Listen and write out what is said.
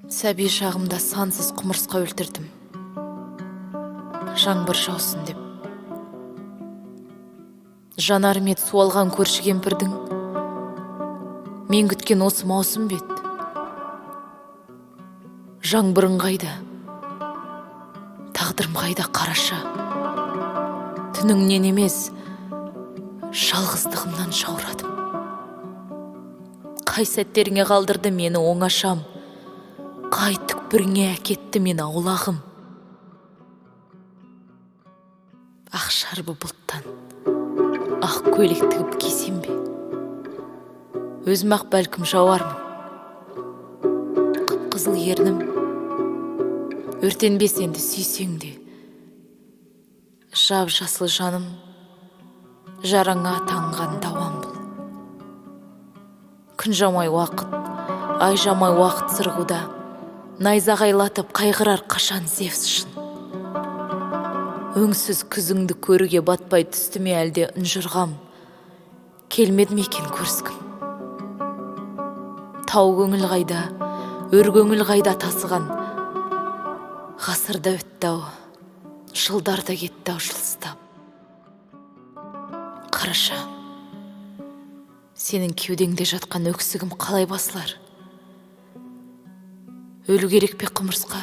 Сәби шағымда сансыз құмырсқа өлтірдім, жаңбыр жаусын деп. Жанарым ет суалған көрші кемпірдің, мен күткен осы маусым бет. Жаңбырың қайда, тағдырым қайда қараша. Түніңнен емес, жалғыздығымнан жаурадым. Қай сәттеріңе қалдырды мені оңашам, қай түкпіріңе әкетті мені аулағым. Ақ шарбы бұлттан ақ көйлек тігіп кисем бе? Өзім ақ бәлкім жауармын. Қып-қызыл ернім өртенбес енді сүйсең де. Жап-жасыл жаным жараңа таңған дауам бұл. Күн жамай уақыт, ай жамай уақыт сырғуда, найзағайлатып қайғырар қашан Зевс шын. Өңсіз күзіңді көруге батпай түсті ме әлде үнжырғам, келмеді ме екен көріскім. Тау көңіл қайда, өр көңіл қайда тасыған. Ғасырда өтті ау, жылдарда кетті ау жылыстап. Қараша, сенің кеудеңде жатқан өксігім қалай басылар? Өлу керек пе құмырсқа?